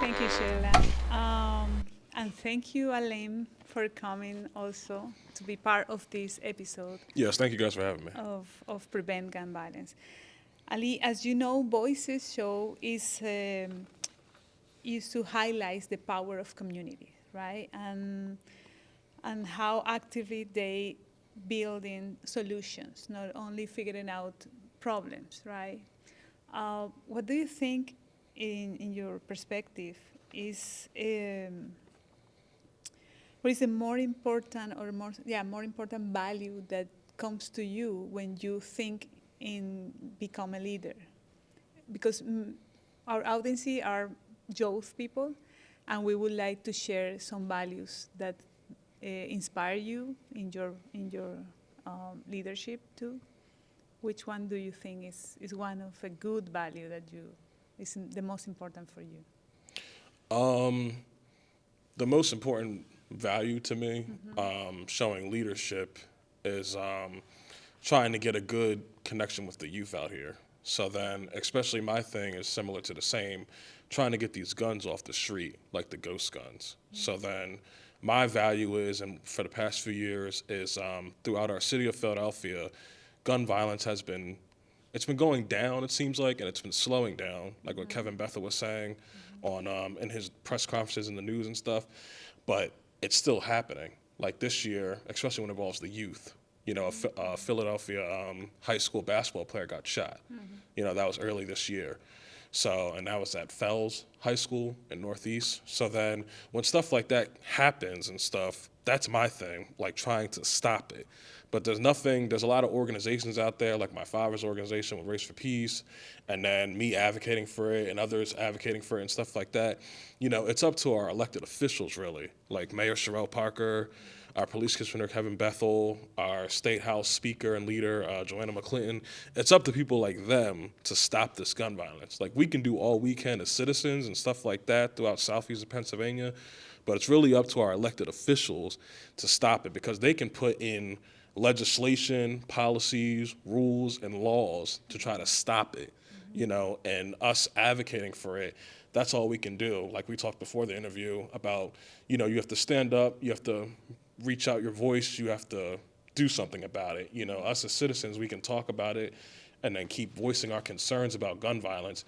Thank you, Sheila. And thank you, Alim, for coming also to be part of this episode Yes, thank you guys for having me. of Prevent Gun Violence. Ali, as you know, Voices Show is to highlight the power of community, right? And how actively they building solutions, not only figuring out problems, right? What do you think, in your perspective, is what is the more important or more important value that comes to you when you think in become a leader? Because our audience are youth people, and we would like to share some values that inspire you in your leadership too. Which one do you think is one of a good value that is the most important for you? Um, the most important value to me, showing leadership, is trying to get a good connection with the youth out here. So then, especially my thing is similar to the same, trying to get these guns off the street, like the ghost guns. So then, my value is, and for the past few years, is throughout our city of Philadelphia, gun violence it's been going down, it seems like, and it's been slowing down, like what Kevin Bethel was saying on in his press conferences in the news and stuff. But it's still happening. Like this year, especially when it involves the youth. You know, a Philadelphia high school basketball player got shot. You know, that was early this year. So, and that was at Fells High School in Northeast. So then when stuff like that happens and stuff, that's my thing, like trying to stop it. But there's a lot of organizations out there, like my father's organization with Race for Peace, and then me advocating for it and others advocating for it and stuff like that. You know, it's up to our elected officials, really, like Mayor Sherelle Parker, our police commissioner Kevin Bethel, our state house speaker and leader Joanna McClinton. It's up to people like them to stop this gun violence. Like we can do all we can as citizens and stuff like that throughout southeastern Pennsylvania, but it's really up to our elected officials to stop it because they can put in legislation, policies, rules, and laws to try to stop it, you know, and us advocating for it, that's all we can do. Like we talked before the interview about, you know, you have to stand up, you have to reach out your voice, you have to do something about it. You know, us as citizens, we can talk about it and then keep voicing our concerns about gun violence.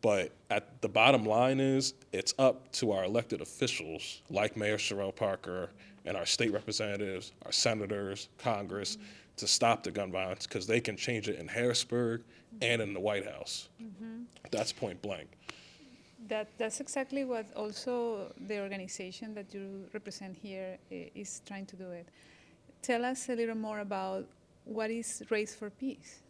But at the bottom line is, it's up to our elected officials, like Mayor Sherelle Parker and our state representatives, our senators, Congress, to stop the gun violence because they can change it in Harrisburg and in the White House. That's point blank. That's exactly what also the organization that you represent here is trying to do it. Tell us a little more about what is Race for Peace.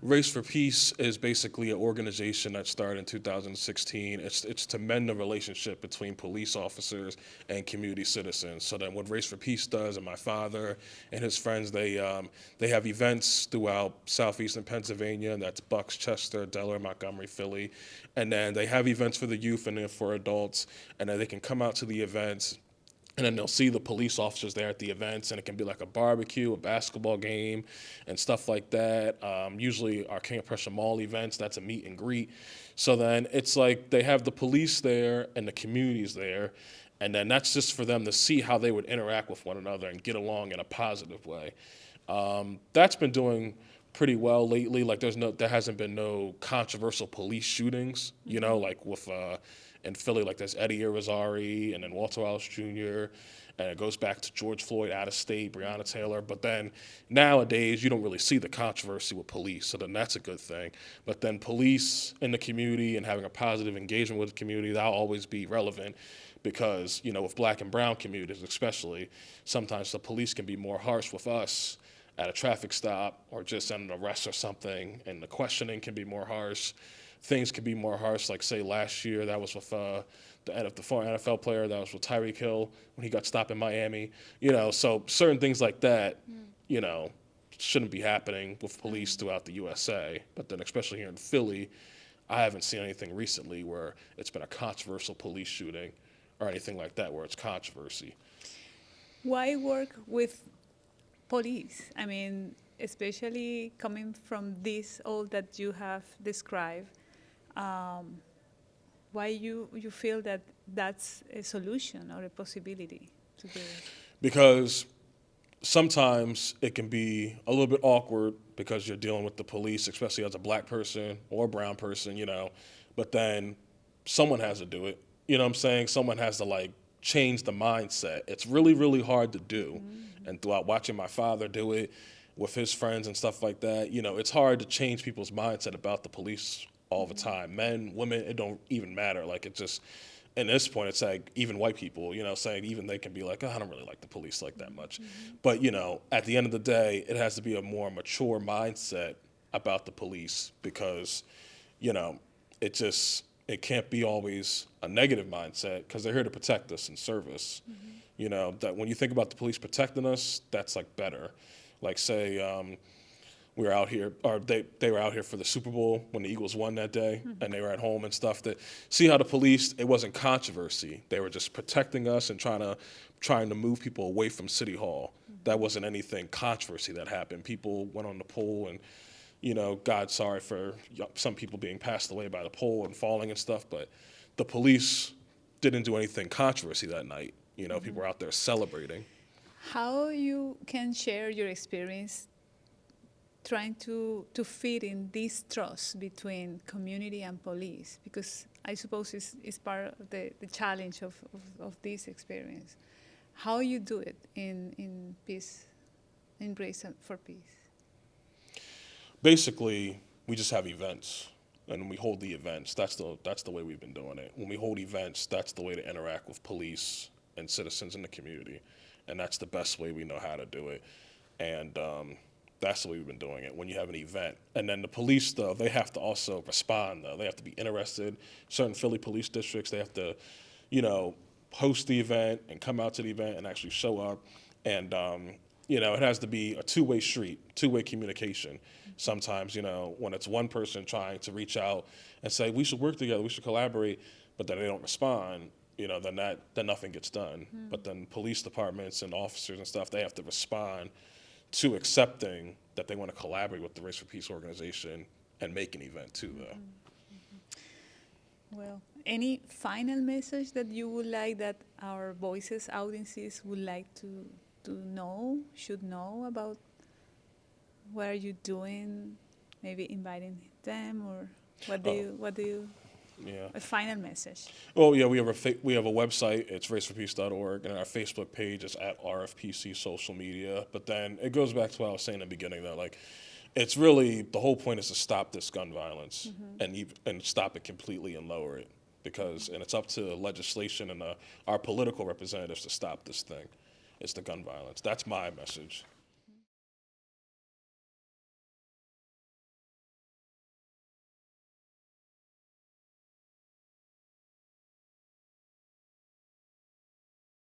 Race for Peace is basically an organization that started in 2016. It's to mend the relationship between police officers and community citizens. So then what Race for Peace does, and my father and his friends, they have events throughout southeastern Pennsylvania, and that's Bucks, Chester, Delaware, Montgomery, Philly. And then they have events for the youth and then for adults, and then they can come out to the events, and then they'll see the police officers there at the events, and it can be like a barbecue, a basketball game, and stuff like that. Usually our King of Prussia Mall events, that's a meet and greet. So then it's like they have the police there and the communities there, and then that's just for them to see how they would interact with one another and get along in a positive way. That's been doing pretty well lately. Like there hasn't been no controversial police shootings, you know, like with in Philly, like there's Eddie Irizarry and then Walter Wallace Jr., and it goes back to George Floyd out of state, Breonna Taylor. But then nowadays, you don't really see the controversy with police, so then that's a good thing. But then police in the community and having a positive engagement with the community, that'll always be relevant because, you know, with black and brown communities especially, sometimes the police can be more harsh with us at a traffic stop or just at an arrest or something, and the questioning can be more harsh. Things can be more harsh, like say last year, that was with the former NFL player, that was with Tyreek Hill when he got stopped in Miami. You know, so certain things like that, you know, shouldn't be happening with police throughout the USA. But then especially here in Philly, I haven't seen anything recently where it's been a controversial police shooting or anything like that where it's controversy. Why work with police? I mean, especially coming from this all that you have described. why you feel that that's a solution or a possibility to do it? Because sometimes it can be a little bit awkward because you're dealing with the police, especially as a black person or a brown person, but then someone has to do it. You know what I'm saying? Someone has to like change the mindset. It's really, really hard to do. Mm-hmm. And throughout watching my father do it with his friends and stuff like that, it's hard to change people's mindset about the police all the time. Men, women, it don't even matter. Like it just, at this point, it's like even white people, saying even they can be like, oh, I don't really like the police like that much. Mm-hmm. But, at the end of the day, it has to be a more mature mindset about the police because, it can't be always a negative mindset because they're here to protect us and serve us. Mm-hmm. That when you think about the police protecting us, that's like better. Like say, we were out here, or they were out here for the Super Bowl when the Eagles won that day, mm-hmm. and they were at home and stuff. That see how the police, it wasn't controversy. They were just protecting us and trying to move people away from City Hall. Mm-hmm. That wasn't anything controversy that happened. People went on the pole and, God sorry for some people being passed away by the pole and falling and stuff. But the police didn't do anything controversy that night. Mm-hmm. People were out there celebrating. How you can share your experience trying to fit in this trust between community and police, because I suppose it's part of the challenge of this experience. How you do it in peace, in Brace for Peace? Basically, we just have events, and we hold the events. That's the way we've been doing it. When we hold events, that's the way to interact with police and citizens in the community, and that's the best way we know how to do it. And that's the way we've been doing it when you have an event. And then the police, though, they have to also respond, though. They have to be interested. Certain Philly police districts, they have to, host the event and come out to the event and actually show up. And, it has to be a two-way street, two-way communication. Sometimes, when it's one person trying to reach out and say, we should work together, we should collaborate, but then they don't respond, then nothing gets done. Mm. But then police departments and officers and stuff, they have to respond to accepting that they want to collaborate with the Race for Peace organization and make an event too, though. Mm-hmm. Well, any final message that you would like that our voices audiences would like to know, should know about what are you doing? Maybe inviting them, or what do you? Yeah. A final message. Well, yeah, we have a website. It's raceforpeace.org, and our Facebook page is at RFPC Social Media. But then it goes back to what I was saying in the beginning, that like, it's really the whole point is to stop this gun violence, mm-hmm. and stop it completely and lower it, and it's up to legislation and our political representatives to stop this thing. It's the gun violence. That's my message.